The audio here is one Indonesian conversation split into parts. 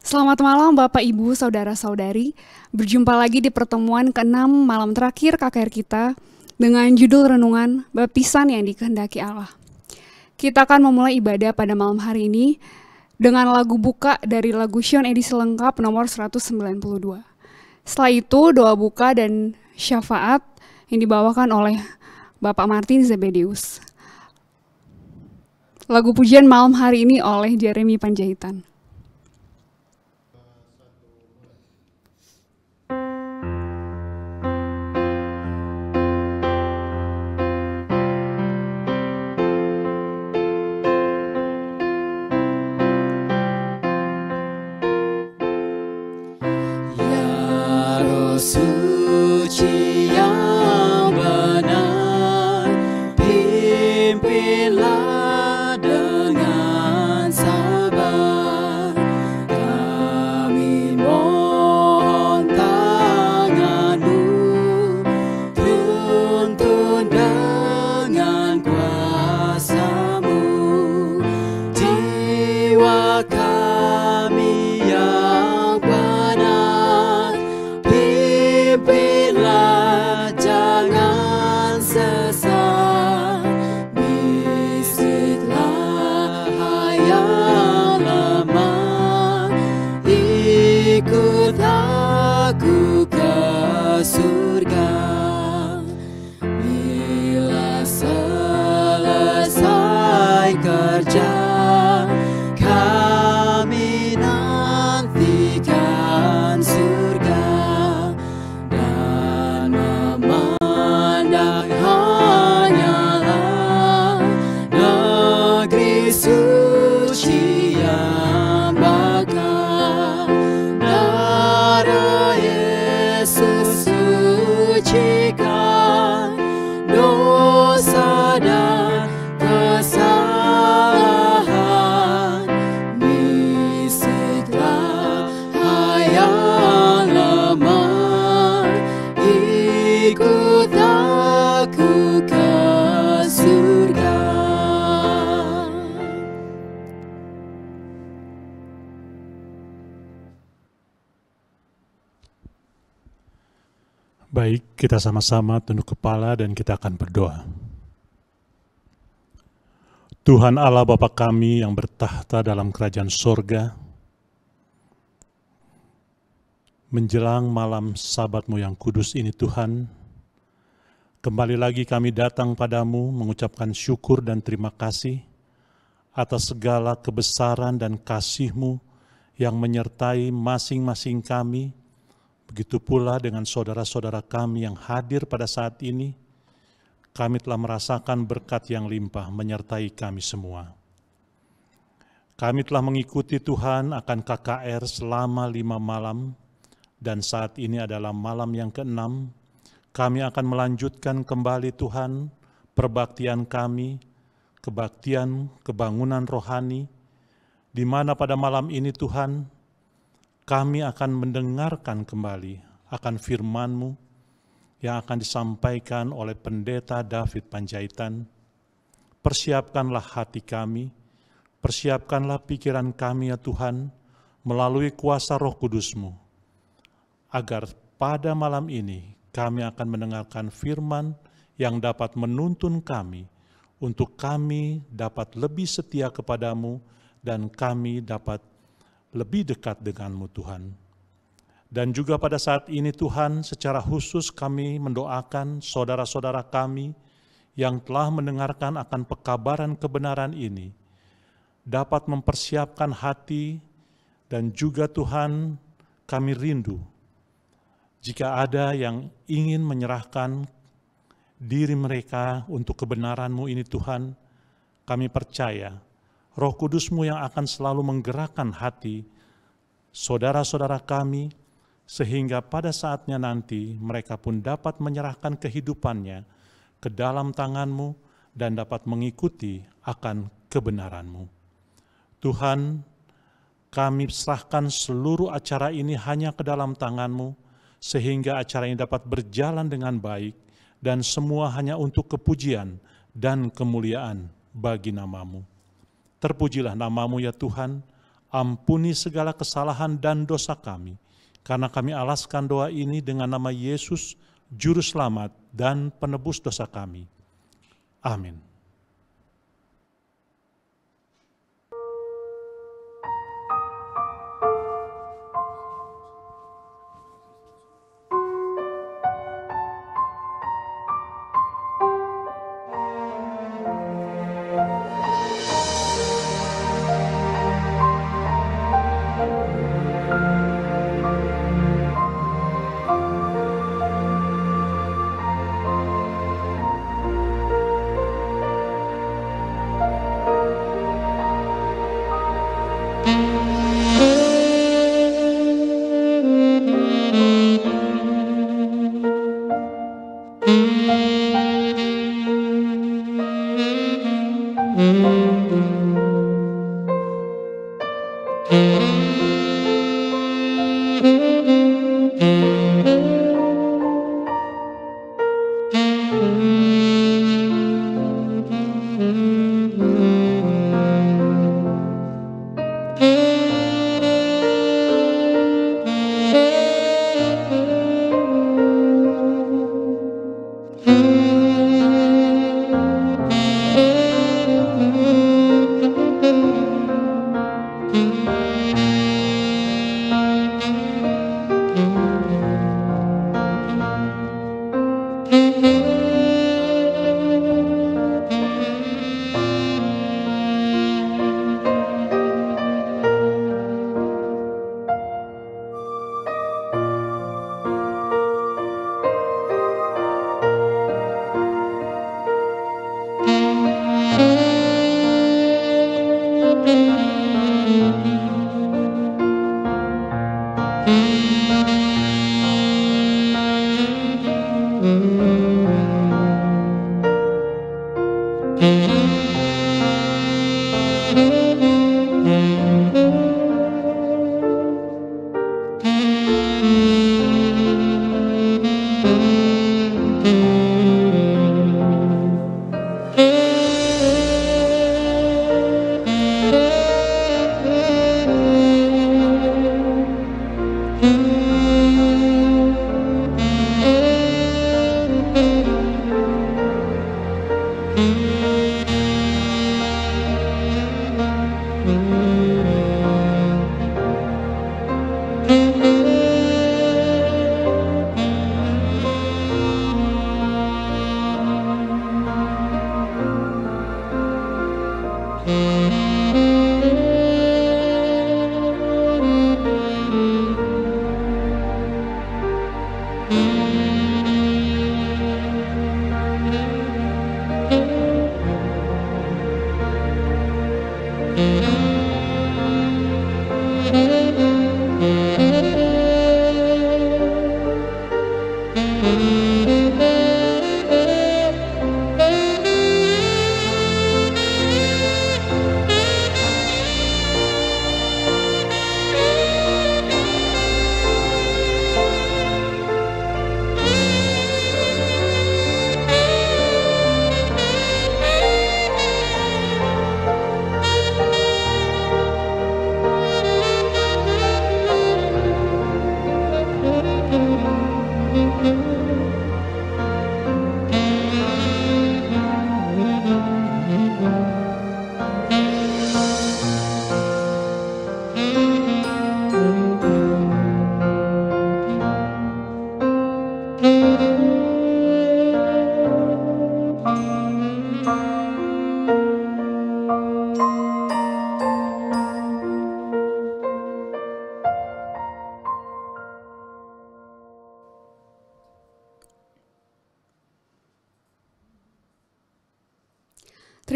Selamat malam Bapak Ibu, Saudara-saudari. Berjumpa lagi di pertemuan ke-6 malam terakhir KKR kita dengan judul renungan Baptisan yang dikehendaki Allah. Kita akan memulai ibadah pada malam hari ini dengan lagu buka dari lagu Sion edisi lengkap nomor 192. Setelah itu doa buka dan syafaat yang dibawakan oleh Bapak Martin Zebedius. Lagu pujian malam hari ini oleh Jeremy Panjaitan. Suci yang benar, pimpinlah dengan sabar. Kami mohon tangan-Mu, tuntun dengan kuasa-Mu. Jiwa kami yang benar, pimpinlah jangan sesat. Bisiklah hai yang lemah, ikut aku ke surga. Bila selesai kerja, kami nantikan surga dan memandang hanyalah negeri suci yang bakal darah Yesus sucikan dosa dan kesalahan. Bisiklah hai yang lemah, ikut aku ke surga. Baik, kita sama-sama tunduk kepala dan kita akan berdoa. Tuhan Allah Bapa kami yang bertahta dalam kerajaan sorga, menjelang malam Sabat-Mu yang kudus ini Tuhan, kembali lagi kami datang padamu mengucapkan syukur dan terima kasih atas segala kebesaran dan kasih-Mu yang menyertai masing-masing kami. Begitu pula dengan saudara-saudara kami yang hadir pada saat ini, kami telah merasakan berkat yang limpah menyertai kami semua. Kami telah mengikuti Tuhan akan KKR selama 5 malam, dan saat ini adalah malam yang ke-6. Kami akan melanjutkan kembali Tuhan perbaktian kami, kebaktian kebangunan rohani, di mana pada malam ini Tuhan, kami akan mendengarkan kembali akan firman-Mu yang akan disampaikan oleh Pendeta David Panjaitan. Persiapkanlah hati kami, persiapkanlah pikiran kami ya Tuhan, melalui kuasa Roh Kudus-Mu, agar pada malam ini kami akan mendengarkan firman yang dapat menuntun kami, untuk kami dapat lebih setia kepadamu dan kami dapat lebih dekat denganmu Tuhan. Dan juga pada saat ini Tuhan, secara khusus kami mendoakan saudara-saudara kami yang telah mendengarkan akan pekabaran kebenaran ini, dapat mempersiapkan hati, dan juga Tuhan kami rindu jika ada yang ingin menyerahkan diri mereka untuk kebenaran-Mu ini Tuhan, kami percaya Roh Kudus-Mu yang akan selalu menggerakkan hati saudara-saudara kami, sehingga pada saatnya nanti mereka pun dapat menyerahkan kehidupannya ke dalam tangan-Mu dan dapat mengikuti akan kebenaran-Mu. Tuhan, kami serahkan seluruh acara ini hanya ke dalam tangan-Mu, sehingga acara ini dapat berjalan dengan baik, dan semua hanya untuk kepujian dan kemuliaan bagi nama-Mu. Terpujilah nama-Mu ya Tuhan, Ampuni segala kesalahan dan dosa kami, karena kami alaskan doa ini dengan nama Yesus, Juru Selamat dan Penebus dosa kami. Amin.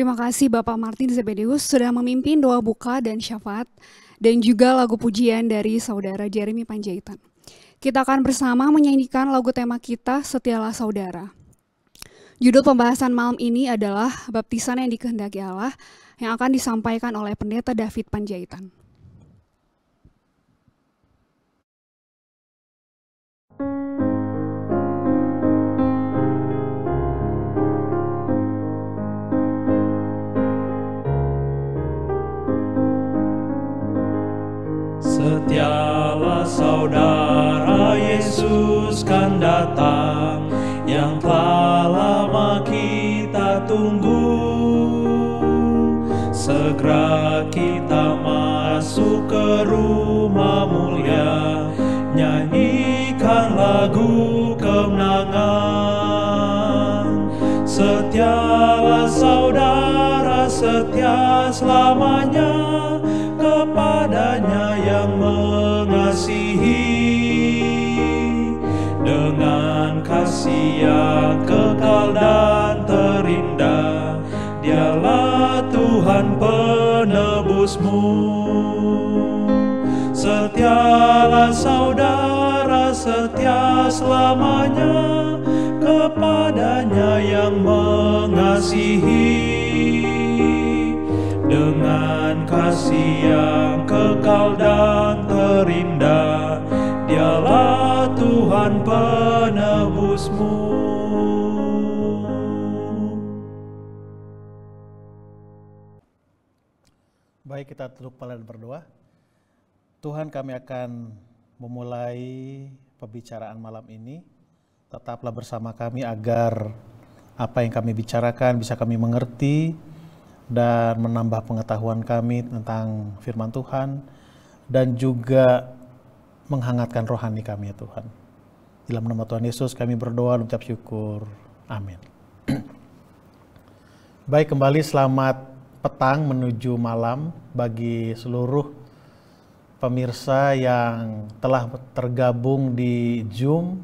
Terima kasih Bapak Martin Zebedius sudah memimpin doa buka dan syafaat dan juga lagu pujian dari Saudara Jeremy Panjaitan. Kita akan bersama menyanyikan lagu tema kita, Setialah Saudara. Judul pembahasan malam ini adalah Baptisan yang dikehendaki Allah yang akan disampaikan oleh Pendeta David Panjaitan. Setialah saudara, Yesus kan datang, yang telah lama kita tunggu. Segera kita masuk ke rumah mulia, nyanyikan lagu kemenangan. Setialah saudara, setia selamanya kepadanya yang mengasihi, dengan kasih yang kekal dan terindah. Dialah Tuhan penebusmu. Setialah saudara, setia selamanya kepadanya yang mengasihi, dengan kasih yang kekal dan terindah. Dialah Tuhan penebusmu. Baik, kita tunduk kepala dan berdoa. Tuhan, kami akan memulai pembicaraan malam ini. Tetaplah bersama kami agar apa yang kami bicarakan bisa kami mengerti dan menambah pengetahuan kami tentang firman Tuhan, dan juga menghangatkan rohani kami ya Tuhan. Dalam nama Tuhan Yesus kami berdoa dan ucap syukur. Amin. Baik, kembali selamat petang menuju malam bagi seluruh pemirsa yang telah tergabung di Zoom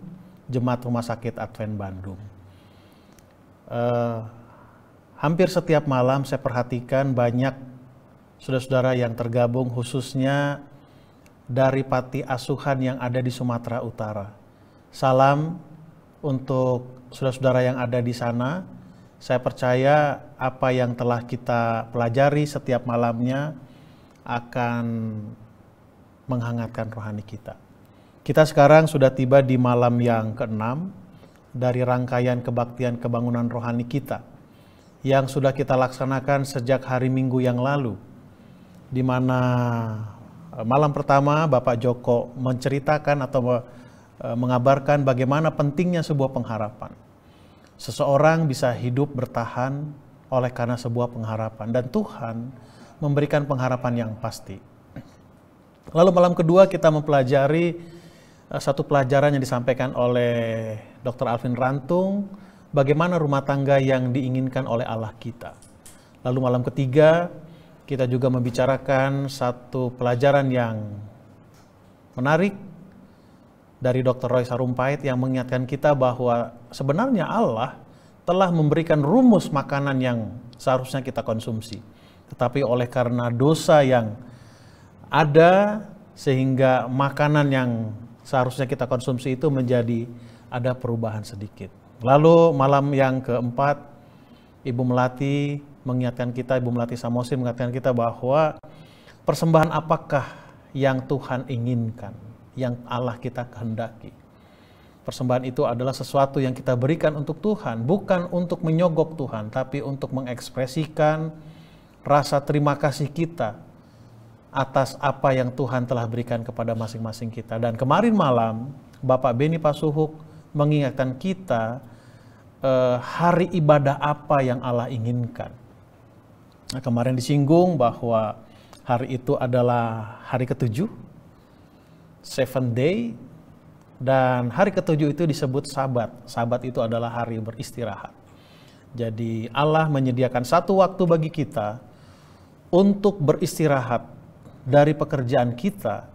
Jemaat Rumah Sakit Advent Bandung. Hampir setiap malam saya perhatikan banyak saudara-saudara yang tergabung, khususnya dari panti asuhan yang ada di Sumatera Utara. Salam untuk saudara-saudara yang ada di sana. Saya percaya apa yang telah kita pelajari setiap malamnya akan menghangatkan rohani kita. Kita sekarang sudah tiba di malam yang ke-6 dari rangkaian kebaktian kebangunan rohani kita yang sudah kita laksanakan sejak hari Minggu yang lalu, di mana malam pertama Bapak Joko menceritakan atau mengabarkan bagaimana pentingnya sebuah pengharapan. Seseorang bisa hidup bertahan oleh karena sebuah pengharapan, dan Tuhan memberikan pengharapan yang pasti. Lalu malam kedua kita mempelajari satu pelajaran yang disampaikan oleh Dr. Alvin Rantung, bagaimana rumah tangga yang diinginkan oleh Allah kita. Lalu malam ketiga kita juga membicarakan satu pelajaran yang menarik dari Dr. Roy Sarumpait yang mengingatkan kita bahwa sebenarnya Allah telah memberikan rumus makanan yang seharusnya kita konsumsi. Tetapi oleh karena dosa yang ada, sehingga makanan yang seharusnya kita konsumsi itu menjadi ada perubahan sedikit. Lalu malam yang keempat, Ibu Melati mengingatkan kita, Ibu Melati Samosi mengingatkan kita bahwa persembahan apakah yang Tuhan inginkan, yang Allah kita kehendaki. Persembahan itu adalah sesuatu yang kita berikan untuk Tuhan, bukan untuk menyogok Tuhan, tapi untuk mengekspresikan rasa terima kasih kita atas apa yang Tuhan telah berikan kepada masing-masing kita. Dan kemarin malam, Bapak Beni Pasuhuk mengingatkan kita hari ibadah apa yang Allah inginkan. Nah, kemarin disinggung bahwa hari itu adalah hari ke-7, 7th day, dan hari ke-7 itu disebut Sabat. Sabat itu adalah hari beristirahat. Jadi Allah menyediakan satu waktu bagi kita untuk beristirahat dari pekerjaan kita,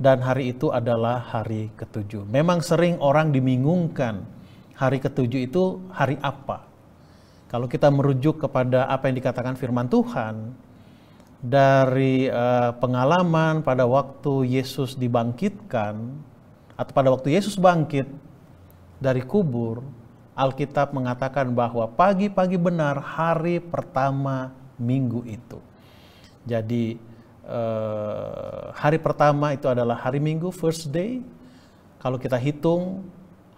dan hari itu adalah hari ke-7. Memang sering orang dibingungkan hari ke-7 itu hari apa. Kalau kita merujuk kepada apa yang dikatakan firman Tuhan, dari pengalaman pada waktu Yesus dibangkitkan, atau pada waktu Yesus bangkit dari kubur, Alkitab mengatakan bahwa pagi-pagi benar hari pertama minggu itu. Jadi hari pertama itu adalah hari Minggu, first day. Kalau kita hitung,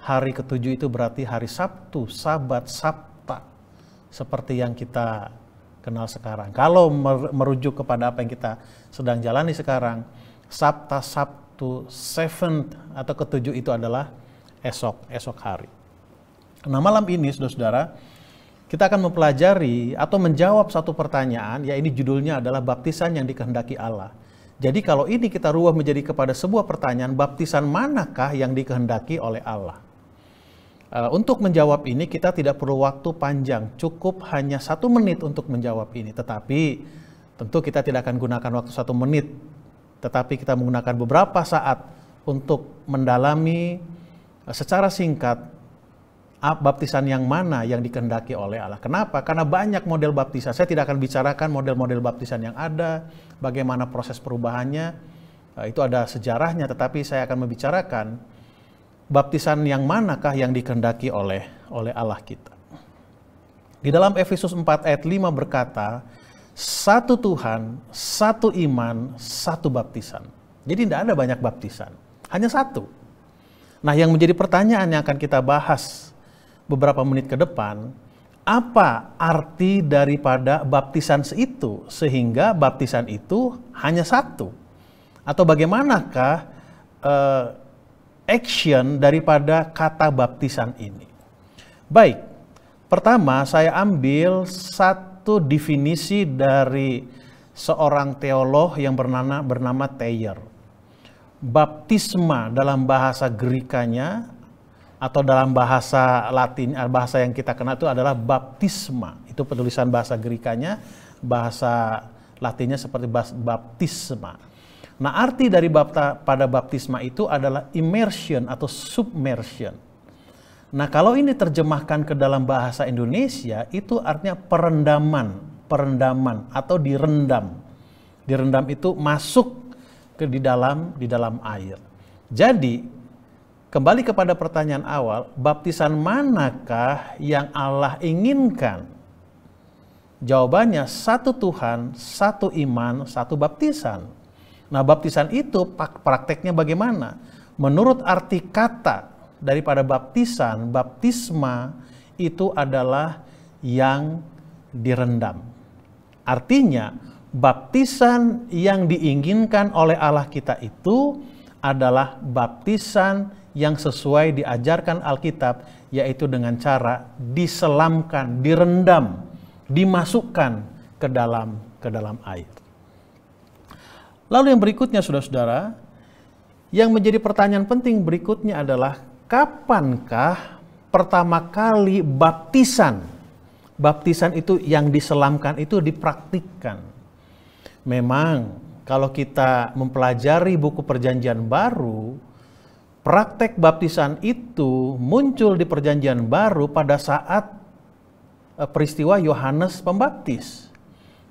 hari ke-7 itu berarti hari Sabtu, Sabat, Sabta, seperti yang kita kenal sekarang. Kalau merujuk kepada apa yang kita sedang jalani sekarang, Sabta Sabtu, seventh atau ketujuh itu adalah esok hari. Nah, malam ini saudara-saudara, kita akan mempelajari atau menjawab satu pertanyaan, ya ini judulnya adalah baptisan yang dikehendaki Allah. Jadi kalau ini kita rubah menjadi kepada sebuah pertanyaan, baptisan manakah yang dikehendaki oleh Allah? Untuk menjawab ini kita tidak perlu waktu panjang, cukup hanya 1 menit untuk menjawab ini. Tetapi tentu kita tidak akan gunakan waktu 1 menit, tetapi kita menggunakan beberapa saat untuk mendalami secara singkat baptisan yang mana yang dikehendaki oleh Allah. Kenapa? Karena banyak model baptisan. Saya tidak akan bicarakan model-model baptisan yang ada, bagaimana proses perubahannya, itu ada sejarahnya, tetapi saya akan membicarakan baptisan yang manakah yang dikehendaki oleh Allah kita. Di dalam Efesus 4 ayat 5 berkata, satu Tuhan, satu iman, satu baptisan. Jadi tidak ada banyak baptisan, hanya satu. Nah, yang menjadi pertanyaan yang akan kita bahas beberapa menit ke depan, apa arti daripada baptisan itu sehingga baptisan itu hanya satu? Atau bagaimanakah action daripada kata baptisan ini? Baik, pertama saya ambil satu definisi dari seorang teolog yang bernama Thayer. Baptisma dalam bahasa Gerikanya atau dalam bahasa Latin, bahasa yang kita kenal itu adalah baptisma. Itu penulisan bahasa Gerikanya, bahasa Latinnya seperti baptisma. Nah, arti dari pada baptisma itu adalah immersion atau submersion. Nah, kalau ini terjemahkan ke dalam bahasa Indonesia, itu artinya perendaman atau direndam. Direndam itu masuk ke di dalam air. Jadi, kembali kepada pertanyaan awal, baptisan manakah yang Allah inginkan? Jawabannya satu Tuhan, satu iman, satu baptisan. Nah, baptisan itu prakteknya bagaimana? Menurut arti kata daripada baptisan, baptisma itu adalah yang direndam. Artinya, baptisan yang diinginkan oleh Allah kita itu adalah baptisan yang sesuai diajarkan Alkitab, yaitu dengan cara diselamkan, direndam, dimasukkan ke dalam air. Lalu yang berikutnya, saudara-saudara, yang menjadi pertanyaan penting berikutnya adalah kapankah pertama kali baptisan itu yang diselamkan itu dipraktikkan? Memang kalau kita mempelajari buku Perjanjian Baru, praktek baptisan itu muncul di Perjanjian Baru pada saat peristiwa Yohanes Pembaptis,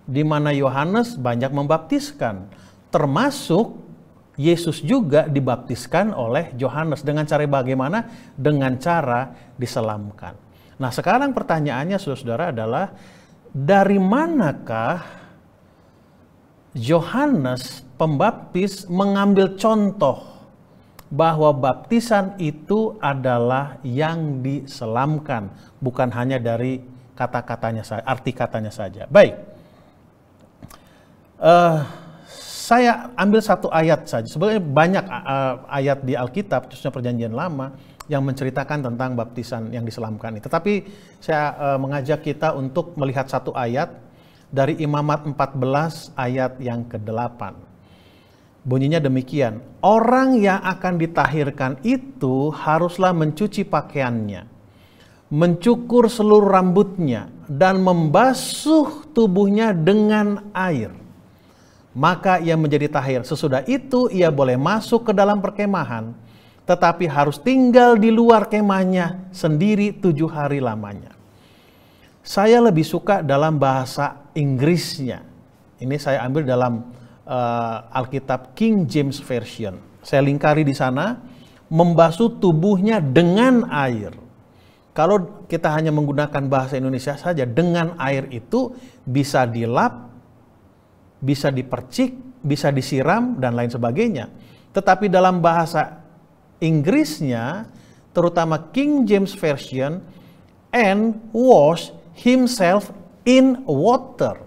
di mana Yohanes banyak membaptiskan, termasuk Yesus juga dibaptiskan oleh Yohanes. Dengan cara bagaimana? Dengan cara diselamkan. Nah, sekarang pertanyaannya saudara-saudara adalah, dari manakah Yohanes Pembaptis mengambil contoh bahwa baptisan itu adalah yang diselamkan, bukan hanya dari kata-katanya saja, arti katanya saja. Baik, saya ambil satu ayat saja. Sebenarnya banyak ayat di Alkitab, khususnya Perjanjian Lama, yang menceritakan tentang baptisan yang diselamkan. Tetapi saya mengajak kita untuk melihat satu ayat dari Imamat 14 ayat yang ke-8. Bunyinya demikian, orang yang akan ditahirkan itu haruslah mencuci pakaiannya, mencukur seluruh rambutnya, dan membasuh tubuhnya dengan air. Maka ia menjadi tahir. Sesudah itu ia boleh masuk ke dalam perkemahan, tetapi harus tinggal di luar kemahnya sendiri 7 hari lamanya. Saya lebih suka dalam bahasa Inggrisnya. Ini saya ambil dalam Alkitab King James Version. Saya lingkari di sana, membasuh tubuhnya dengan air. Kalau kita hanya menggunakan bahasa Indonesia saja, dengan air itu bisa dilap, bisa dipercik, bisa disiram, dan lain sebagainya. Tetapi dalam bahasa Inggrisnya, terutama King James Version, and wash himself in water.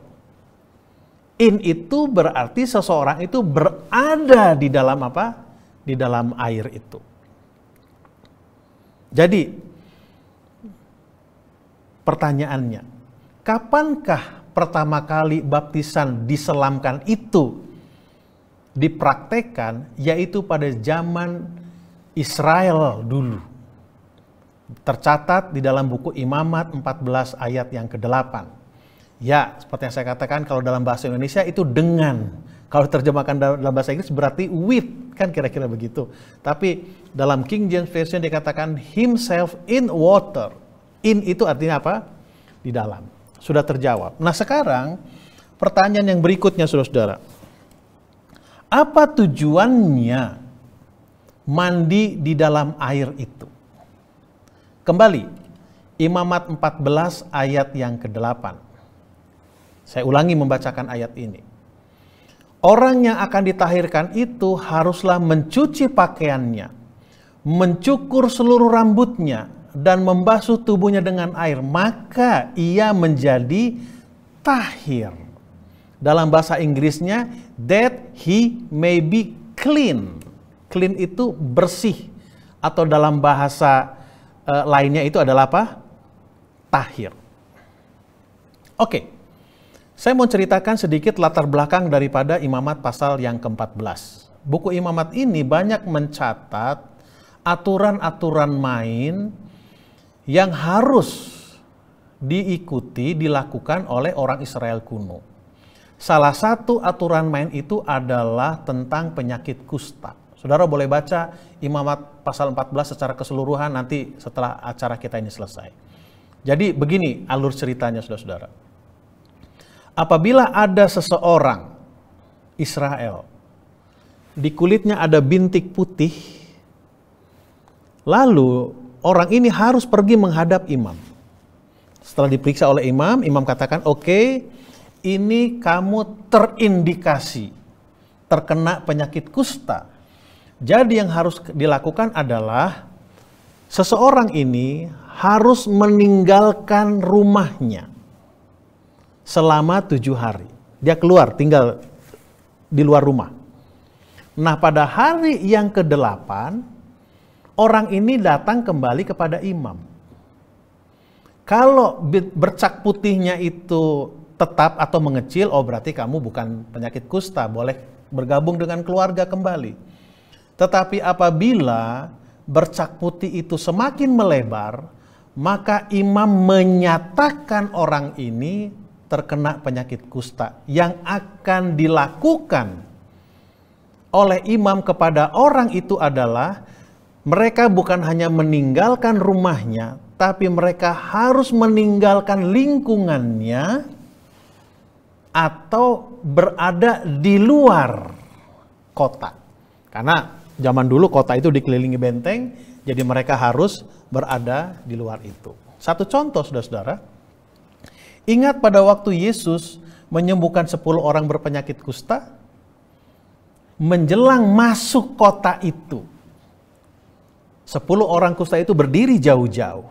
In itu berarti seseorang itu berada di dalam apa? Di dalam air itu. Jadi, pertanyaannya, kapankah pertama kali baptisan diselamkan itu dipraktekkan? Yaitu pada zaman Israel dulu. Tercatat di dalam buku Imamat 14 ayat yang ke-8. Ya, seperti yang saya katakan, kalau dalam bahasa Indonesia itu dengan. Kalau terjemahkan dalam bahasa Inggris berarti with, kan kira-kira begitu. Tapi dalam King James Version dikatakan himself in water. In itu artinya apa? Di dalam. Sudah terjawab. Nah sekarang pertanyaan yang berikutnya saudara-saudara. Apa tujuannya mandi di dalam air itu? Kembali, Imamat 14 ayat yang ke-8. Saya ulangi membacakan ayat ini. Orang yang akan ditahirkan itu haruslah mencuci pakaiannya, mencukur seluruh rambutnya, dan membasuh tubuhnya dengan air. Maka ia menjadi tahir. Dalam bahasa Inggrisnya, that he may be clean. Clean itu bersih. Atau dalam bahasa lainnya itu adalah apa? Tahir. Oke. Saya mau ceritakan sedikit latar belakang daripada Imamat pasal yang ke-14. Buku Imamat ini banyak mencatat aturan-aturan main yang harus diikuti, dilakukan oleh orang Israel kuno. Salah satu aturan main itu adalah tentang penyakit kusta. Saudara boleh baca Imamat pasal 14 secara keseluruhan nanti setelah acara kita ini selesai. Jadi begini alur ceritanya saudara-saudara. Apabila ada seseorang Israel, di kulitnya ada bintik putih, lalu orang ini harus pergi menghadap imam. Setelah diperiksa oleh imam, imam katakan, oke, ini kamu terindikasi terkena penyakit kusta. Jadi yang harus dilakukan adalah seseorang ini harus meninggalkan rumahnya selama 7 hari. Dia keluar, tinggal di luar rumah. Nah pada hari yang ke-8, orang ini datang kembali kepada imam. Kalau bercak putihnya itu tetap atau mengecil, oh berarti kamu bukan penyakit kusta, boleh bergabung dengan keluarga kembali. Tetapi apabila bercak putih itu semakin melebar, maka imam menyatakan orang ini terkena penyakit kusta. Yang akan dilakukan oleh imam kepada orang itu adalah mereka bukan hanya meninggalkan rumahnya, tapi mereka harus meninggalkan lingkungannya atau berada di luar kota. Karena zaman dulu kota itu dikelilingi benteng, jadi mereka harus berada di luar itu. Satu contoh saudara-saudara, ingat pada waktu Yesus menyembuhkan 10 orang berpenyakit kusta, menjelang masuk kota itu, 10 orang kusta itu berdiri jauh-jauh.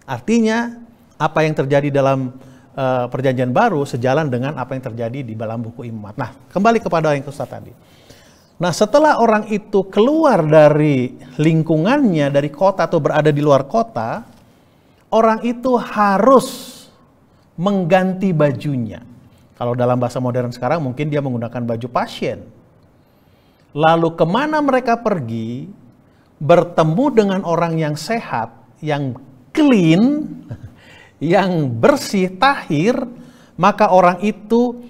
Artinya apa yang terjadi dalam perjanjian baru sejalan dengan apa yang terjadi di dalam buku Imamat. Nah, kembali kepada yang kusta tadi. Nah, setelah orang itu keluar dari lingkungannya, dari kota atau berada di luar kota, orang itu harus mengganti bajunya. Kalau dalam bahasa modern sekarang mungkin dia menggunakan baju pasien. Lalu kemana mereka pergi? Bertemu dengan orang yang sehat, yang clean, yang bersih, tahir, maka orang itu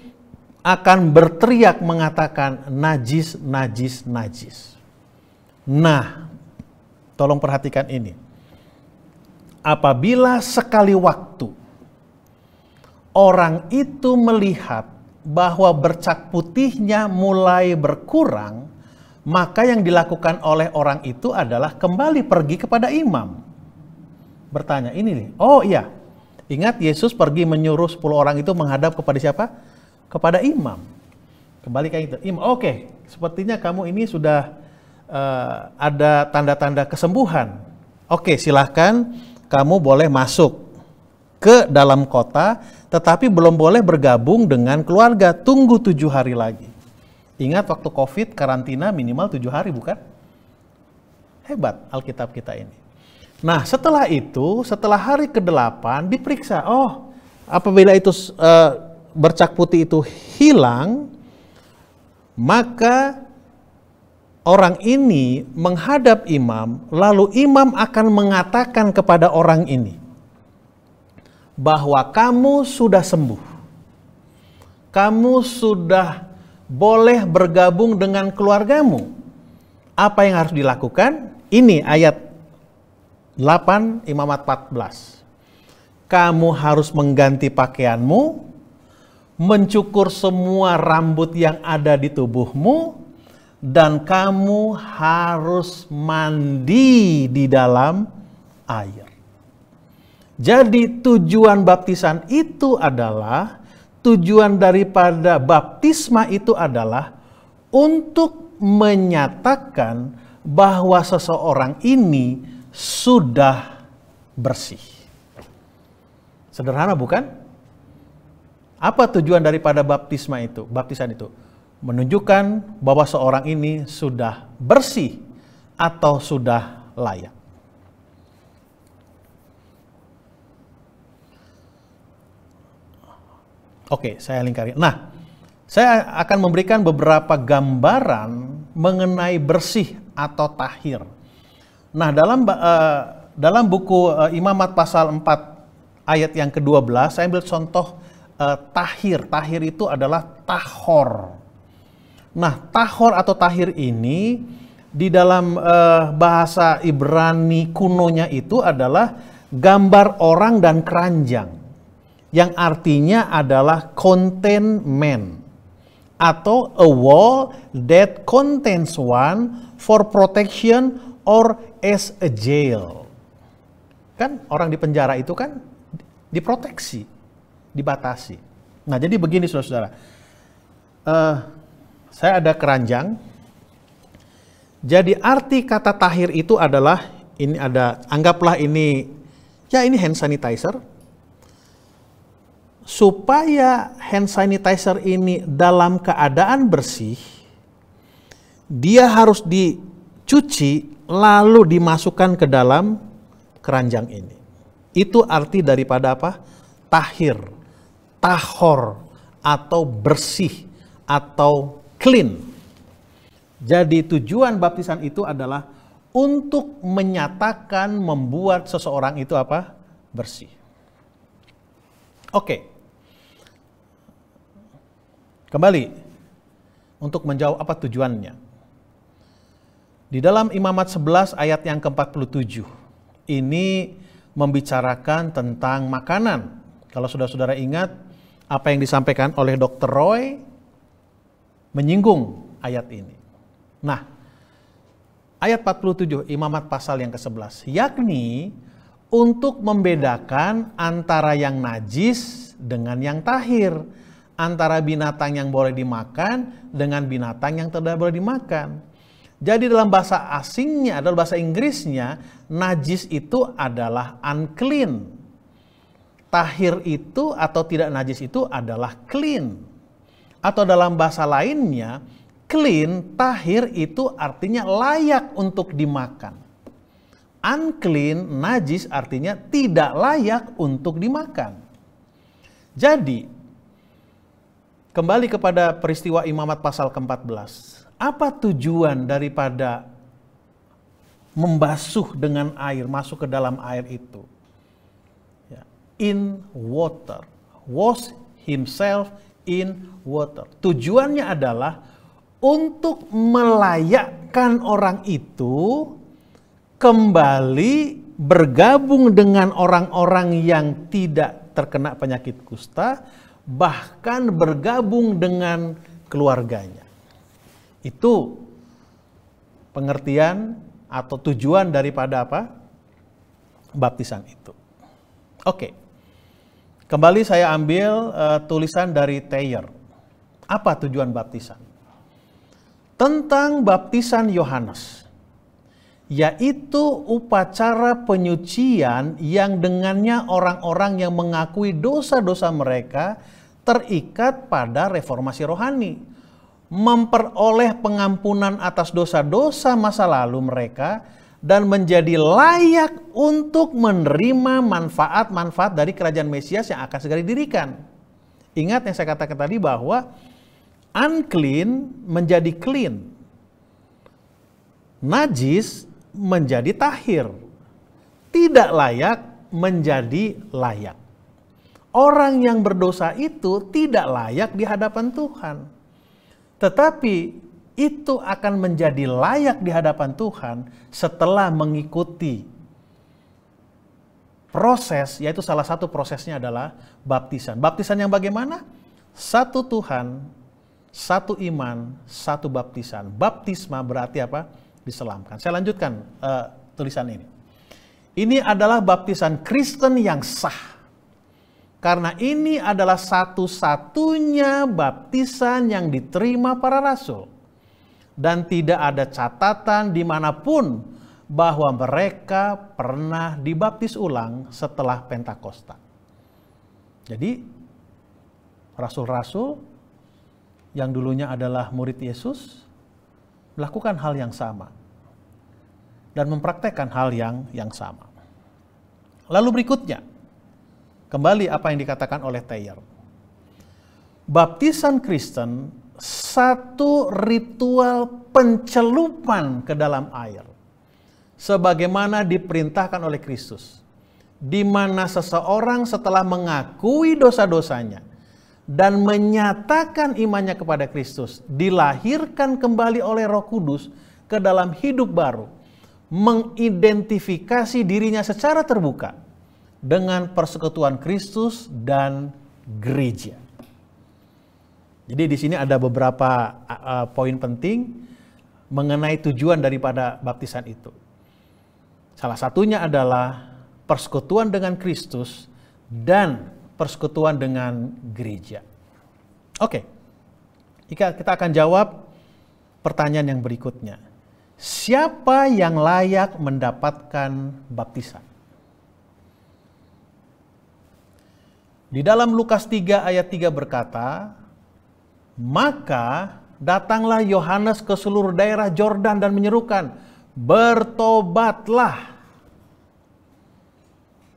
akan berteriak mengatakan najis, najis, najis. Nah, tolong perhatikan ini. Apabila sekali waktu orang itu melihat bahwa bercak putihnya mulai berkurang, maka yang dilakukan oleh orang itu adalah kembali pergi kepada imam. Bertanya, ini nih, oh iya, ingat Yesus pergi menyuruh 10 orang itu menghadap kepada siapa? Kepada imam. Kembali kayak itu, imam, oke, sepertinya kamu ini sudah ada tanda-tanda kesembuhan. Oke, silahkan kamu boleh masuk ke dalam kota, tetapi belum boleh bergabung dengan keluarga. Tunggu 7 hari lagi. Ingat waktu COVID karantina minimal 7 hari, bukan? Hebat Alkitab kita ini. Nah setelah itu, setelah hari ke-8 diperiksa. Oh, apabila itu bercak putih itu hilang, maka orang ini menghadap imam, lalu imam akan mengatakan kepada orang ini bahwa kamu sudah sembuh. Kamu sudah boleh bergabung dengan keluargamu. Apa yang harus dilakukan? Ini ayat 8 Imamat 14. Kamu harus mengganti pakaianmu, mencukur semua rambut yang ada di tubuhmu, dan kamu harus mandi di dalam air. Jadi tujuan baptisan itu adalah, tujuan daripada baptisma itu adalah untuk menyatakan bahwa seseorang ini sudah bersih. Sederhana bukan? Apa tujuan daripada baptisan itu? Menunjukkan bahwa seorang ini sudah bersih atau sudah layak. Oke, saya lingkari. Nah, saya akan memberikan beberapa gambaran mengenai bersih atau tahir. Nah, dalam buku Imamat pasal 4 ayat yang ke-12, saya ambil contoh tahir. Tahir itu adalah tahor. Nah, tahor atau tahir ini di dalam bahasa Ibrani kunonya itu adalah gambar orang dan keranjang, yang artinya adalah containment, atau a wall that contains one for protection or as a jail. Kan orang di penjara itu kan diproteksi, dibatasi. Nah jadi begini saudara-saudara, saya ada keranjang. Jadi arti kata tahir itu adalah, ini ada, anggaplah ini, ya ini hand sanitizer. Supaya hand sanitizer ini dalam keadaan bersih, dia harus dicuci lalu dimasukkan ke dalam keranjang ini. Itu arti daripada apa? Tahir, tahor, atau bersih, atau clean. Jadi tujuan baptisan itu adalah untuk menyatakan, membuat seseorang itu apa? Bersih. Oke. Kembali, untuk menjawab apa tujuannya. Di dalam Imamat 11 ayat yang ke-47, ini membicarakan tentang makanan. Kalau saudara-saudara ingat, apa yang disampaikan oleh Dr. Roy menyinggung ayat ini. Nah, ayat 47 Imamat pasal yang ke-11, yakni untuk membedakan antara yang najis dengan yang tahir, antara binatang yang boleh dimakan dengan binatang yang tidak boleh dimakan. Jadi dalam bahasa asingnya, adalah bahasa Inggrisnya, najis itu adalah unclean. Tahir itu atau tidak najis itu adalah clean. Atau dalam bahasa lainnya, clean, tahir itu artinya layak untuk dimakan. Unclean, najis artinya tidak layak untuk dimakan. Jadi, kembali kepada peristiwa Imamat pasal ke-14. Apa tujuan daripada membasuh dengan air, masuk ke dalam air itu? Ya. In water. Wash himself in water. Tujuannya adalah untuk melayakkan orang itu kembali bergabung dengan orang-orang yang tidak terkena penyakit kusta, bahkan bergabung dengan keluarganya. Itu pengertian atau tujuan daripada apa? Baptisan itu. Oke. Kembali saya ambil tulisan dari Thayer. Apa tujuan baptisan? Tentang baptisan Yohanes. yaitu upacara penyucian yang dengannya orang-orang yang mengakui dosa-dosa mereka terikat pada reformasi rohani, memperoleh pengampunan atas dosa-dosa masa lalu mereka, dan menjadi layak untuk menerima manfaat-manfaat dari kerajaan Mesias yang akan segera didirikan. Ingat yang saya katakan tadi bahwa unclean menjadi clean, najis menjadi tahir, tidak layak menjadi layak. Orang yang berdosa itu tidak layak di hadapan Tuhan. Tetapi itu akan menjadi layak di hadapan Tuhan setelah mengikuti proses, yaitu salah satu prosesnya adalah baptisan. Baptisan yang bagaimana? Satu Tuhan, satu iman, satu baptisan. Baptisma berarti apa? Diselamkan. Saya lanjutkan tulisan ini. Ini adalah baptisan Kristen yang sah. Karena ini adalah satu-satunya baptisan yang diterima para rasul. Dan tidak ada catatan dimanapun bahwa mereka pernah dibaptis ulang setelah Pentakosta. Jadi rasul-rasul yang dulunya adalah murid Yesus melakukan hal yang sama dan mempraktekkan hal yang sama. Lalu berikutnya, kembali apa yang dikatakan oleh Thayer. Baptisan Kristen satu ritual pencelupan ke dalam air, sebagaimana diperintahkan oleh Kristus, di mana seseorang setelah mengakui dosa-dosanya dan menyatakan imannya kepada Kristus, dilahirkan kembali oleh Roh Kudus ke dalam hidup baru, mengidentifikasi dirinya secara terbuka dengan persekutuan Kristus dan gereja. Jadi di sini ada beberapa poin penting mengenai tujuan daripada baptisan itu. Salah satunya adalah persekutuan dengan Kristus dan persekutuan dengan gereja. Oke, kita akan jawab pertanyaan yang berikutnya. Siapa yang layak mendapatkan baptisan? Di dalam Lukas 3 ayat 3 berkata, maka datanglah Yohanes ke seluruh daerah Yordan dan menyerukan, bertobatlah,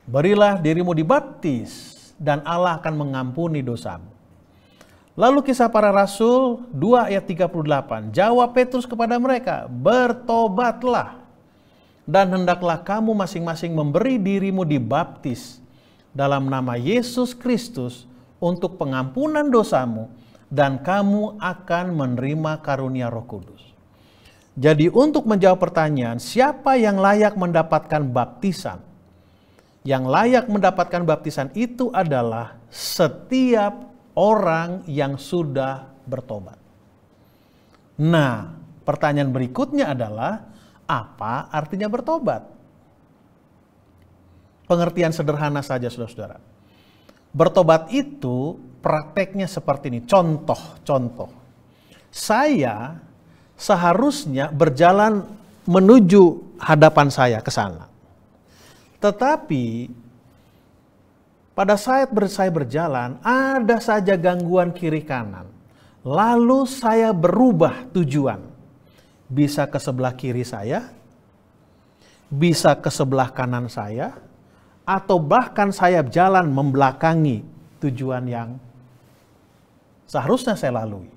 berilah dirimu dibaptis, dan Allah akan mengampuni dosamu. Lalu Kisah Para Rasul 2 ayat 38, jawab Petrus kepada mereka, bertobatlah, dan hendaklah kamu masing-masing memberi dirimu dibaptis dalam nama Yesus Kristus untuk pengampunan dosamu, dan kamu akan menerima karunia Roh Kudus. Jadi untuk menjawab pertanyaan, siapa yang layak mendapatkan baptisan? Yang layak mendapatkan baptisan itu adalah setiap orang yang sudah bertobat. Nah, pertanyaan berikutnya adalah, apa artinya bertobat? Pengertian sederhana saja, saudara-saudara. Bertobat itu prakteknya seperti ini. Contoh. Saya seharusnya berjalan menuju hadapan saya ke sana. Tetapi pada saat saya berjalan, ada saja gangguan kiri kanan. Lalu saya berubah tujuan. Bisa ke sebelah kiri saya, bisa ke sebelah kanan saya, atau bahkan saya jalan membelakangi tujuan yang seharusnya saya lalui.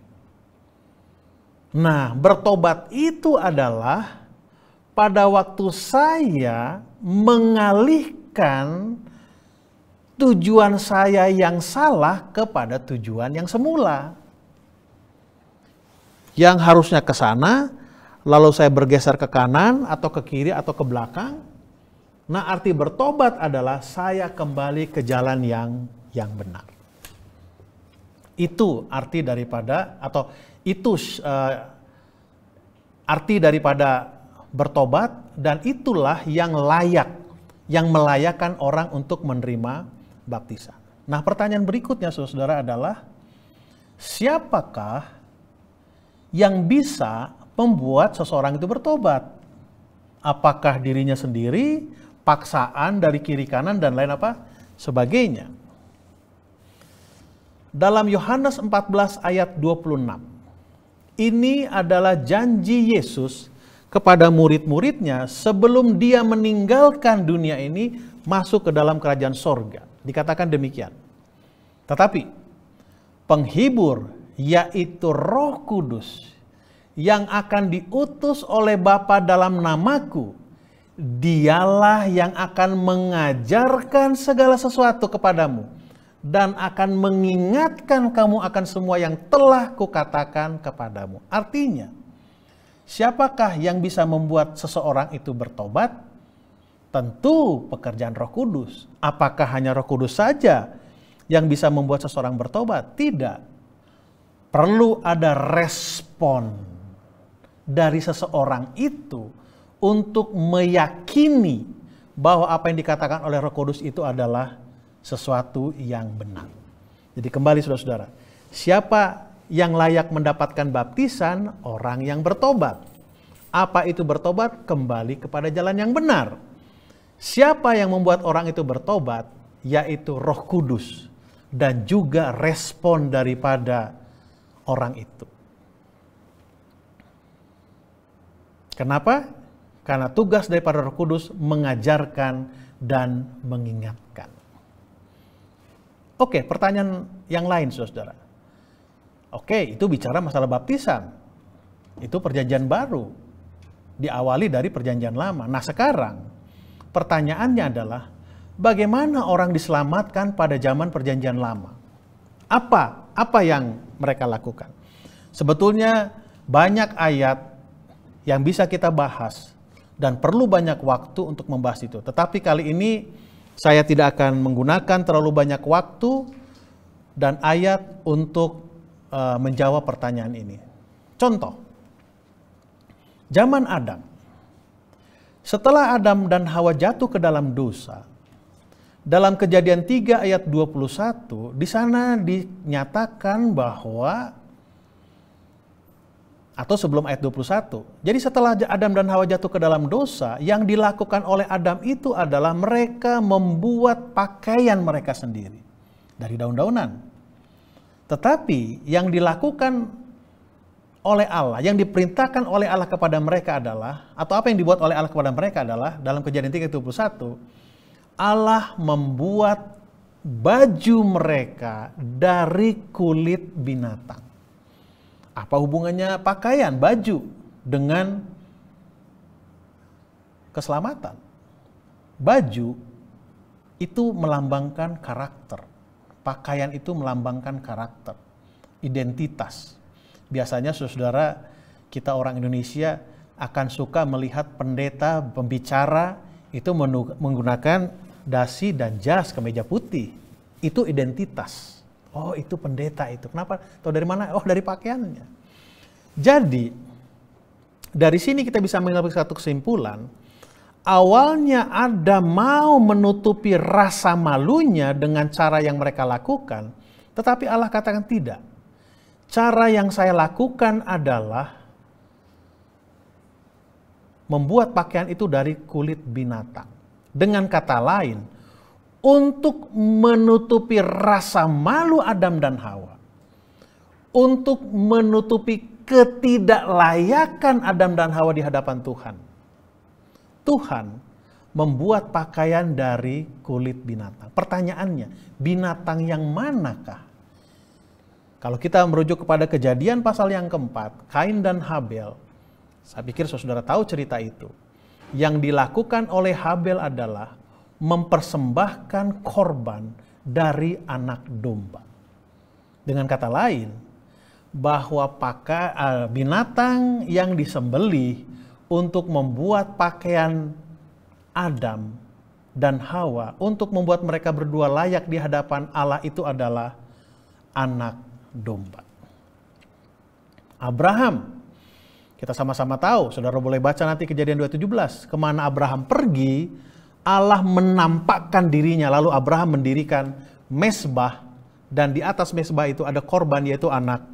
Nah, bertobat itu adalah pada waktu saya mengalihkan tujuan saya yang salah kepada tujuan yang semula. Yang harusnya ke sana, lalu saya bergeser ke kanan atau ke kiri atau ke belakang. Nah, arti bertobat adalah saya kembali ke jalan yang benar. Itu arti daripada, atau itu arti daripada bertobat, dan itulah yang layak, yang melayakkan orang untuk menerima baptisan. Nah, pertanyaan berikutnya, saudara, adalah siapakah yang bisa membuat seseorang itu bertobat? Apakah dirinya sendiri, paksaan dari kiri kanan, dan lain apa sebagainya. Dalam Yohanes 14 ayat 26, ini adalah janji Yesus kepada murid-muridnya sebelum dia meninggalkan dunia ini masuk ke dalam kerajaan sorga. Dikatakan demikian. Tetapi penghibur, yaitu Roh Kudus, yang akan diutus oleh Bapa dalam namaku, dialah yang akan mengajarkan segala sesuatu kepadamu dan akan mengingatkan kamu akan semua yang telah kukatakan kepadamu. Artinya, siapakah yang bisa membuat seseorang itu bertobat? Tentu pekerjaan Roh Kudus. Apakah hanya Roh Kudus saja yang bisa membuat seseorang bertobat? Tidak. Perlu ada respon dari seseorang itu untuk meyakini bahwa apa yang dikatakan oleh Roh Kudus itu adalah sesuatu yang benar. Jadi kembali saudara-saudara, siapa yang layak mendapatkan baptisan? Orang yang bertobat. Apa itu bertobat? Kembali kepada jalan yang benar. Siapa yang membuat orang itu bertobat? Yaitu Roh Kudus dan juga respon daripada orang itu. Kenapa? Karena tugas daripada Roh Kudus mengajarkan dan mengingatkan. Oke, pertanyaan yang lain, saudara. Oke, itu bicara masalah baptisan. Itu perjanjian baru. Diawali dari perjanjian lama. Nah sekarang, pertanyaannya adalah, bagaimana orang diselamatkan pada zaman perjanjian lama? Apa yang mereka lakukan? Sebetulnya banyak ayat yang bisa kita bahas dan perlu banyak waktu untuk membahas itu. Tetapi kali ini saya tidak akan menggunakan terlalu banyak waktu dan ayat untuk menjawab pertanyaan ini. Contoh, zaman Adam. Setelah Adam dan Hawa jatuh ke dalam dosa, dalam Kejadian 3 ayat 21, di sana dinyatakan bahwa, atau sebelum ayat 21. Jadi setelah Adam dan Hawa jatuh ke dalam dosa, yang dilakukan oleh Adam itu adalah mereka membuat pakaian mereka sendiri dari daun-daunan. Tetapi yang dilakukan oleh Allah, yang diperintahkan oleh Allah kepada mereka adalah, atau apa yang dibuat oleh Allah kepada mereka adalah, dalam Kejadian 3 ayat 21, Allah membuat baju mereka dari kulit binatang. Apa hubungannya pakaian, baju dengan keselamatan? Baju itu melambangkan karakter. Pakaian itu melambangkan karakter, identitas. Biasanya saudara, kita orang Indonesia akan suka melihat pendeta, pembicara itu menggunakan dasi dan jas, kemeja putih. Itu identitas. Oh, itu pendeta itu. Kenapa? Tahu dari mana? Oh, dari pakaiannya. Jadi, dari sini kita bisa mengambil satu kesimpulan. Awalnya Adam mau menutupi rasa malunya dengan cara yang mereka lakukan. Tetapi Allah katakan tidak. Cara yang saya lakukan adalah membuat pakaian itu dari kulit binatang. Dengan kata lain, untuk menutupi rasa malu Adam dan Hawa, untuk menutupi ketidaklayakan Adam dan Hawa di hadapan Tuhan, Tuhan membuat pakaian dari kulit binatang. Pertanyaannya, binatang yang manakah? Kalau kita merujuk kepada Kejadian pasal yang keempat, Kain dan Habel, saya pikir saudara tahu cerita itu. Yang dilakukan oleh Habel adalah mempersembahkan korban dari anak domba. Dengan kata lain, bahwa binatang yang disembelih untuk membuat pakaian Adam dan Hawa, untuk membuat mereka berdua layak di hadapan Allah, itu adalah anak domba. Abraham, kita sama-sama tahu, saudara boleh baca nanti Kejadian 2:17, kemana Abraham pergi, Allah menampakkan dirinya, lalu Abraham mendirikan mezbah, dan di atas mezbah itu ada korban, yaitu anak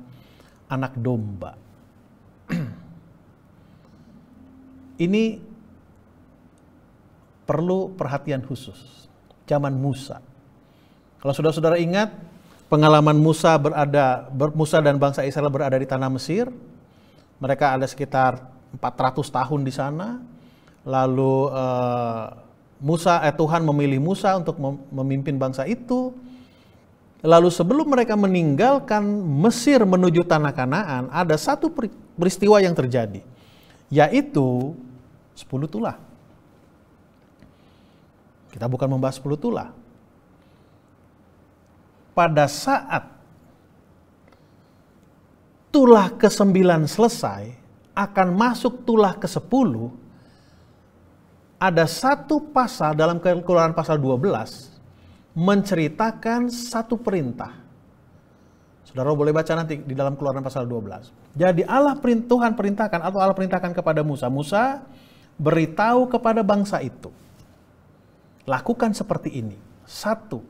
domba. Ini perlu perhatian khusus. Zaman Musa. Kalau saudara-saudara ingat pengalaman Musa dan bangsa Israel berada di tanah Mesir. Mereka ada sekitar 400 tahun di sana. Lalu Tuhan memilih Musa untuk memimpin bangsa itu. Lalu sebelum mereka meninggalkan Mesir menuju tanah Kanaan, ada satu peristiwa yang terjadi, yaitu 10 tulah. Kita bukan membahas 10 tulah. Pada saat tulah ke-9 selesai, akan masuk tulah ke-10, ada satu pasal dalam Keluaran pasal 12, menceritakan satu perintah. Saudara boleh baca nanti di dalam Keluaran pasal 12. Jadi Tuhan perintahkan atau Allah perintahkan kepada Musa. Musa, beritahu kepada bangsa itu. Lakukan seperti ini. 1.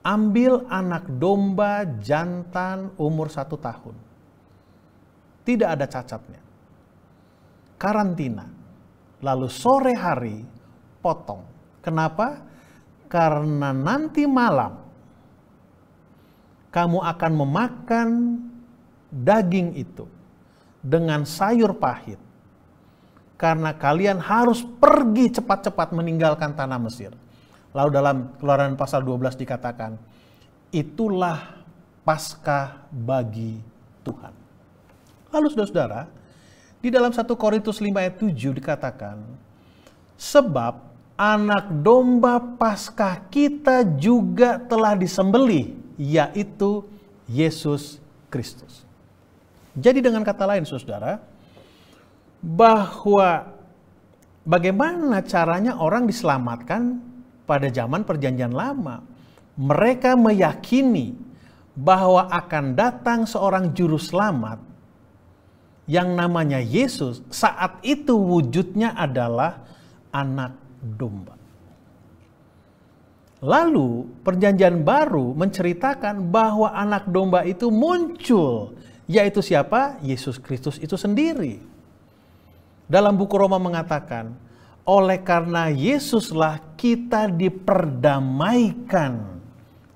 Ambil anak domba jantan umur 1 tahun. Tidak ada cacatnya. Karantina. Lalu sore hari potong. Kenapa? Karena nanti malam kamu akan memakan daging itu dengan sayur pahit. Karena kalian harus pergi cepat-cepat meninggalkan tanah Mesir. Lalu dalam Keluaran pasal 12 dikatakan, itulah Paskah bagi Tuhan. Lalu saudara-saudara, di dalam 1 Korintus 5 ayat 7 dikatakan, sebab anak domba Paskah kita juga telah disembelih, yaitu Yesus Kristus. Jadi dengan kata lain saudara, bahwa bagaimana caranya orang diselamatkan pada zaman perjanjian lama. Mereka meyakini bahwa akan datang seorang juru selamat yang namanya Yesus. Saat itu wujudnya adalah anak domba. Lalu perjanjian baru menceritakan bahwa anak domba itu muncul, yaitu siapa? Yesus Kristus itu sendiri. Dalam buku Roma mengatakan, oleh karena Yesuslah kita diperdamaikan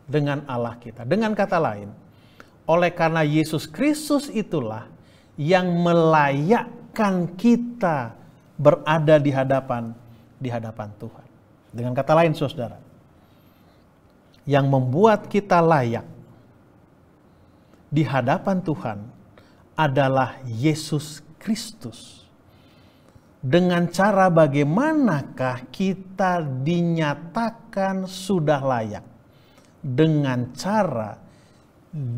dengan Allah kita. Dengan kata lain, oleh karena Yesus Kristus itulah yang melayakkan kita berada di hadapan Tuhan. Dengan kata lain saudara, yang membuat kita layak di hadapan Tuhan adalah Yesus Kristus. Dengan cara bagaimanakah kita dinyatakan sudah layak? Dengan cara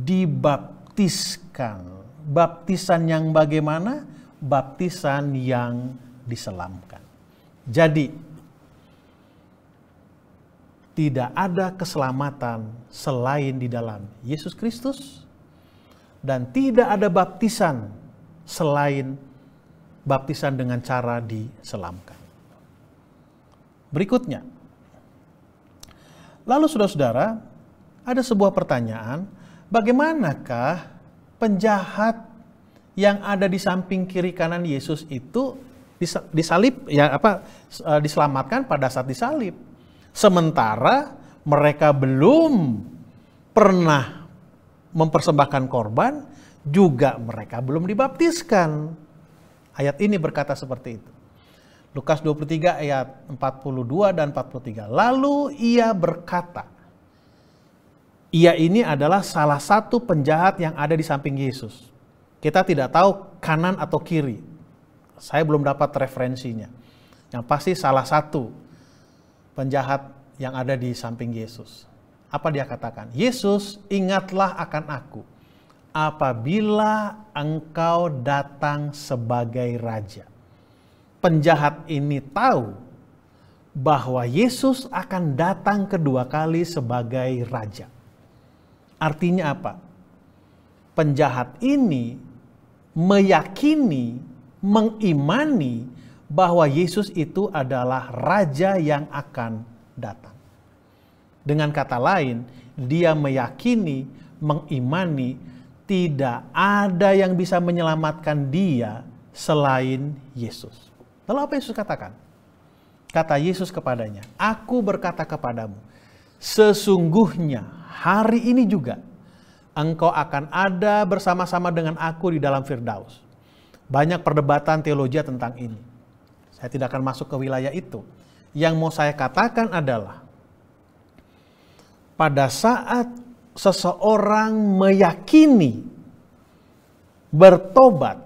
dibaptiskan. Baptisan yang bagaimana? Baptisan yang diselamkan. Jadi, tidak ada keselamatan selain di dalam Yesus Kristus, dan tidak ada baptisan selain baptisan dengan cara diselamkan. Berikutnya, lalu saudara-saudara, ada sebuah pertanyaan, bagaimanakah penjahat yang ada di samping kiri kanan Yesus itu diselamatkan pada saat disalib? Sementara mereka belum pernah mempersembahkan korban, juga mereka belum dibaptiskan. Ayat ini berkata seperti itu. Lukas 23 ayat 42 dan 43. Lalu ia berkata, ia ini adalah salah satu penjahat yang ada di samping Yesus. Kita tidak tahu kanan atau kiri. Saya belum dapat referensinya. Yang pasti salah satu penjahat yang ada di samping Yesus. Apa dia katakan? Yesus, ingatlah akan aku apabila engkau datang sebagai raja. Penjahat ini tahu bahwa Yesus akan datang kedua kali sebagai raja. Artinya apa? Penjahat ini meyakini, mengimani bahwa Yesus itu adalah raja yang akan datang. Dengan kata lain, dia meyakini, mengimani tidak ada yang bisa menyelamatkan dia selain Yesus. Lalu apa Yesus katakan? Kata Yesus kepadanya, "Aku berkata kepadamu, sesungguhnya hari ini juga engkau akan ada bersama-sama dengan aku di dalam Firdaus." Banyak perdebatan teologi tentang ini. Saya tidak akan masuk ke wilayah itu. Yang mau saya katakan adalah, pada saat seseorang meyakini, bertobat,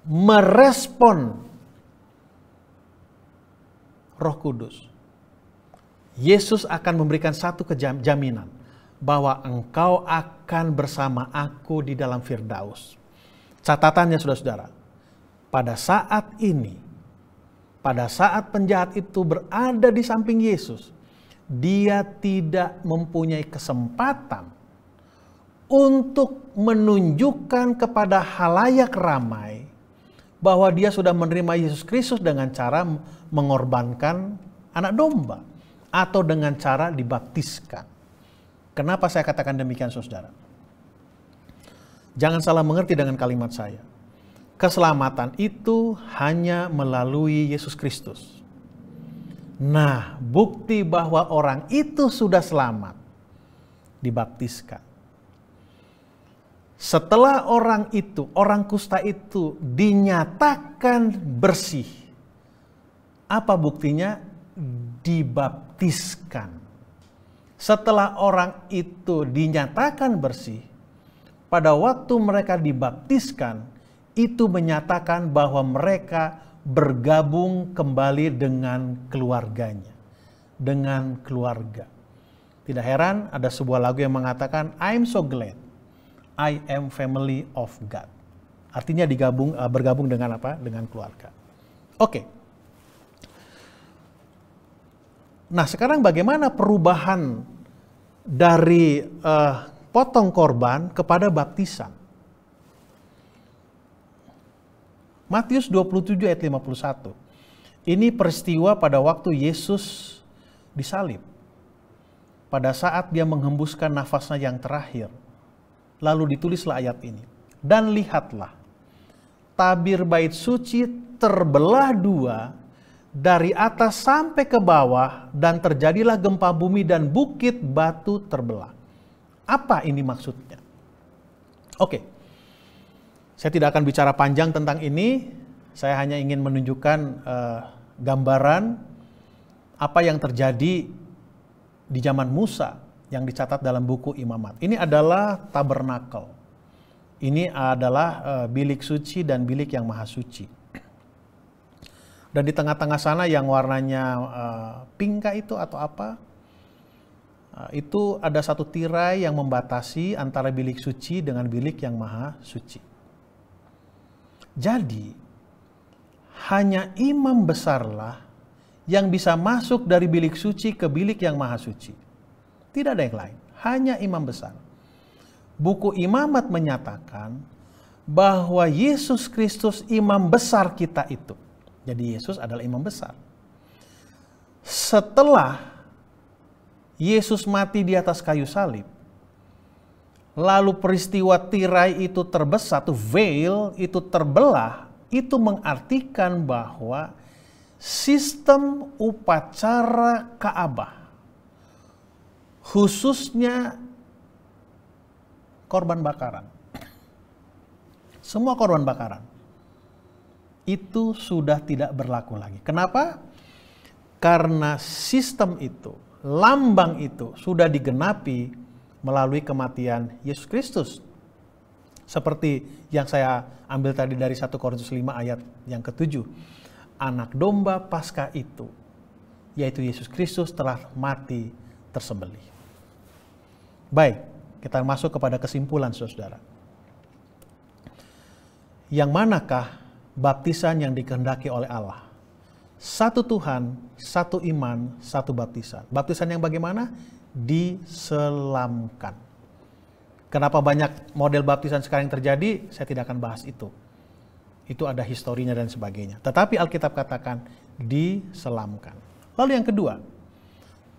merespon Roh Kudus, Yesus akan memberikan satu jaminan bahwa engkau akan bersama aku di dalam Firdaus. Catatannya saudara-saudara, pada saat ini, pada saat penjahat itu berada di samping Yesus, dia tidak mempunyai kesempatan untuk menunjukkan kepada halayak ramai bahwa dia sudah menerima Yesus Kristus dengan cara mengorbankan anak domba atau dengan cara dibaptiskan. Kenapa saya katakan demikian, saudara? Jangan salah mengerti dengan kalimat saya. Keselamatan itu hanya melalui Yesus Kristus. Nah, bukti bahwa orang itu sudah selamat, dibaptiskan. Setelah orang itu, orang kusta itu dinyatakan bersih. Apa buktinya? Dibaptiskan. Setelah orang itu dinyatakan bersih, pada waktu mereka dibaptiskan, itu menyatakan bahwa mereka bergabung kembali dengan keluarganya, dengan keluarga. Tidak heran ada sebuah lagu yang mengatakan, "I'm so glad I am family of God." Artinya bergabung dengan apa? Dengan keluarga. Oke. Nah, sekarang bagaimana perubahan dari potong korban kepada baptisan? Matius 27 ayat 51. Ini peristiwa pada waktu Yesus disalib. Pada saat dia menghembuskan nafasnya yang terakhir. Lalu ditulislah ayat ini. "Dan lihatlah, tabir bait suci terbelah dua dari atas sampai ke bawah, dan terjadilah gempa bumi dan bukit batu terbelah." Apa ini maksudnya? Oke. Saya tidak akan bicara panjang tentang ini. Saya hanya ingin menunjukkan gambaran apa yang terjadi di zaman Musa yang dicatat dalam buku Imamat. Ini adalah tabernakel. Ini adalah bilik suci dan bilik yang maha suci. Dan di tengah-tengah sana yang warnanya pink itu atau apa, itu ada satu tirai yang membatasi antara bilik suci dengan bilik yang maha suci. Jadi, hanya imam besarlah yang bisa masuk dari bilik suci ke bilik yang maha suci. Tidak ada yang lain, hanya imam besar. Buku Imamat menyatakan bahwa Yesus Kristus imam besar kita itu. Jadi Yesus adalah imam besar. Setelah Yesus mati di atas kayu salib, lalu peristiwa tirai itu terbesar, veil itu terbelah, itu mengartikan bahwa sistem upacara Ka'bah, khususnya korban bakaran, semua korban bakaran, itu sudah tidak berlaku lagi. Kenapa? Karena sistem itu, lambang itu sudah digenapi melalui kematian Yesus Kristus. Seperti yang saya ambil tadi dari 1 Korintus 5 ayat yang ke-7. Anak domba Paskah itu, yaitu Yesus Kristus, telah mati tersembelih. Baik, kita masuk kepada kesimpulan, saudara. Yang manakah baptisan yang dikehendaki oleh Allah? Satu Tuhan, satu iman, satu baptisan. Baptisan yang bagaimana? Diselamkan. Kenapa banyak model baptisan sekarang yang terjadi? Saya tidak akan bahas itu. Itu ada historinya dan sebagainya. Tetapi Alkitab katakan diselamkan. Lalu yang kedua,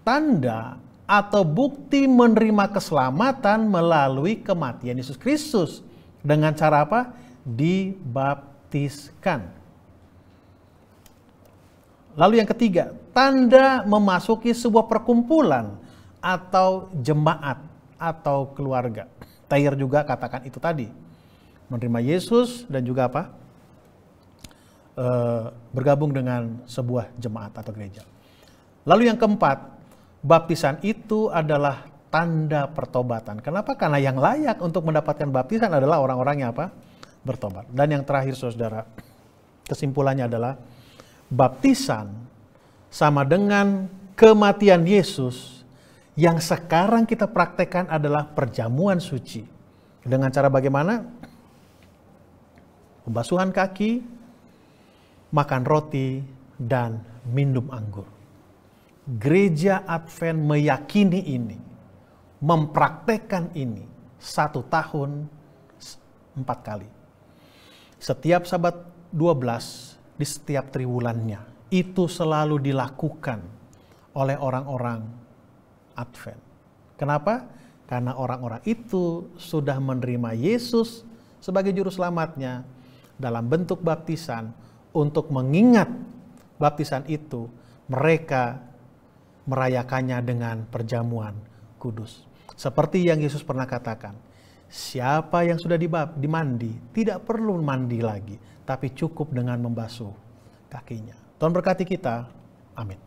tanda atau bukti menerima keselamatan melalui kematian Yesus Kristus. Dengan cara apa? Dibaptiskan. Lalu yang ketiga, tanda memasuki sebuah perkumpulan atau jemaat atau keluarga. Tair juga katakan itu tadi. Menerima Yesus dan juga apa? Bergabung dengan sebuah jemaat atau gereja. Lalu yang keempat, baptisan itu adalah tanda pertobatan. Kenapa? Karena yang layak untuk mendapatkan baptisan adalah orang-orang yang apa? Bertobat. Dan yang terakhir saudara, kesimpulannya adalah baptisan sama dengan kematian Yesus yang sekarang kita praktekkan adalah perjamuan suci. Dengan cara bagaimana? Pembasuhan kaki, makan roti, dan minum anggur. Gereja Advent meyakini ini, mempraktekkan ini 1 tahun 4 kali. Setiap Sabat 12 di setiap triwulannya itu selalu dilakukan oleh orang-orang Advent. Kenapa? Karena orang-orang itu sudah menerima Yesus sebagai juru selamatnya dalam bentuk baptisan. Untuk mengingat baptisan itu, mereka merayakannya dengan perjamuan kudus. Seperti yang Yesus pernah katakan, siapa yang sudah dimandi tidak perlu mandi lagi, tapi cukup dengan membasuh kakinya. Tuhan berkati kita. Amin.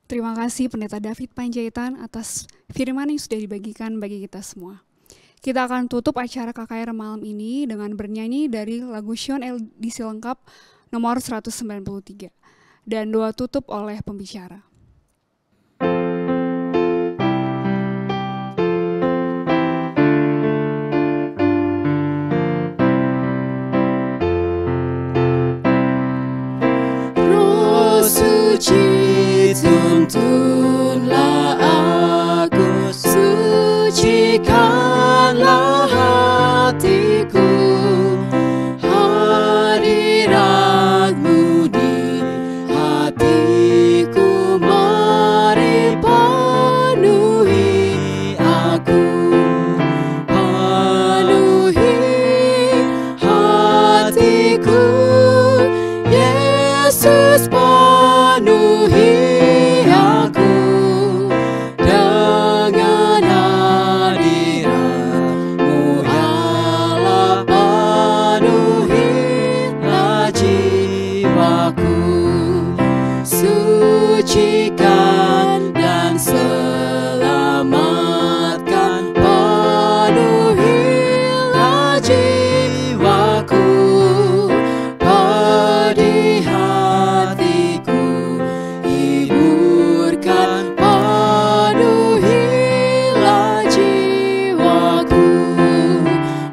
Terima kasih Pendeta David Panjaitan atas firman yang sudah dibagikan bagi kita semua. Kita akan tutup acara KKR malam ini dengan bernyanyi dari lagu Sion edisi lengkap nomor 193 dan doa tutup oleh pembicara. Roh suci tuntunlah aku, sucikanlah hatiku, hadiratmu di hatiku, mari penuhi aku, penuhi hatiku, Yesus penuhi aku dengan hadirat-Mu ya Allah, penuhilah jiwaku, sucikan dan selamatkan, penuhilah jiwaku, pedih hatiku hiburkan, penuhilah jiwaku,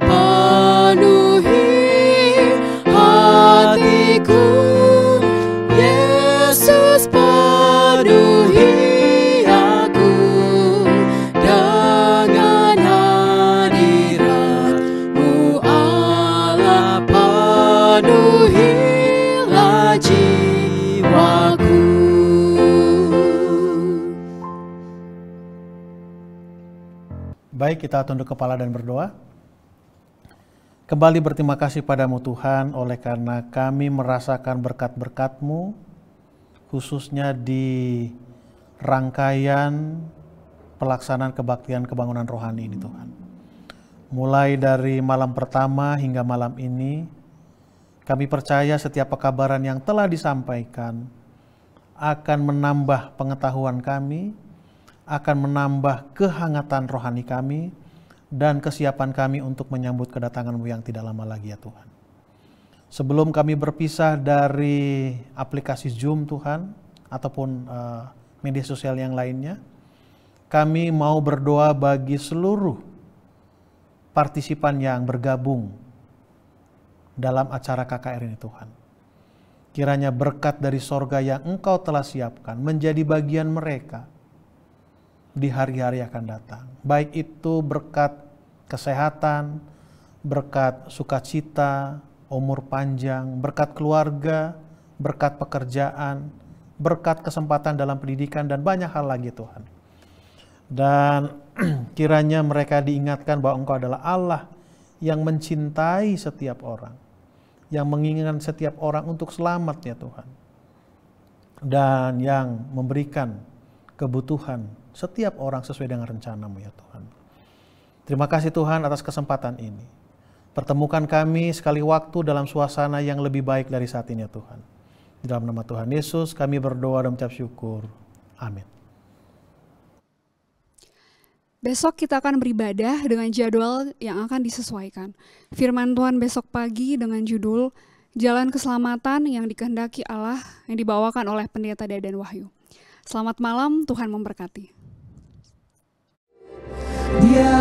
penuhi hatiku, Yesus penuhi aku dengan hadirat-Mu Allah, penuhilah jiwaku. Baik, kita tunduk kepala dan berdoa. Kembali berterima kasih padamu Tuhan, oleh karena kami merasakan berkat-berkat-Mu, khususnya di rangkaian pelaksanaan kebaktian kebangunan rohani ini Tuhan. Mulai dari malam pertama hingga malam ini, kami percaya setiap pekabaran yang telah disampaikan akan menambah pengetahuan kami, akan menambah kehangatan rohani kami, dan kesiapan kami untuk menyambut kedatangan-Mu yang tidak lama lagi ya Tuhan. Sebelum kami berpisah dari aplikasi Zoom Tuhan, ataupun media sosial yang lainnya, kami mau berdoa bagi seluruh partisipan yang bergabung dalam acara KKR ini Tuhan. Kiranya berkat dari sorga yang Engkau telah siapkan menjadi bagian mereka di hari-hari akan datang. Baik itu berkat kesehatan, berkat sukacita, umur panjang, berkat keluarga, berkat pekerjaan, berkat kesempatan dalam pendidikan, dan banyak hal lagi Tuhan. Dan kiranya mereka diingatkan bahwa Engkau adalah Allah yang mencintai setiap orang, yang menginginkan setiap orang untuk selamat ya Tuhan, dan yang memberikan kebutuhan setiap orang sesuai dengan rencana-Mu ya Tuhan. Terima kasih Tuhan atas kesempatan ini. Pertemukan kami sekali waktu dalam suasana yang lebih baik dari saat ini ya Tuhan. Di dalam nama Tuhan Yesus kami berdoa dan mengucap syukur. Amin. Besok kita akan beribadah dengan jadwal yang akan disesuaikan. Firman Tuhan besok pagi dengan judul Jalan Keselamatan yang Dikehendaki Allah yang dibawakan oleh Pendeta Dadan Wahyu. Selamat malam, Tuhan memberkati. Dia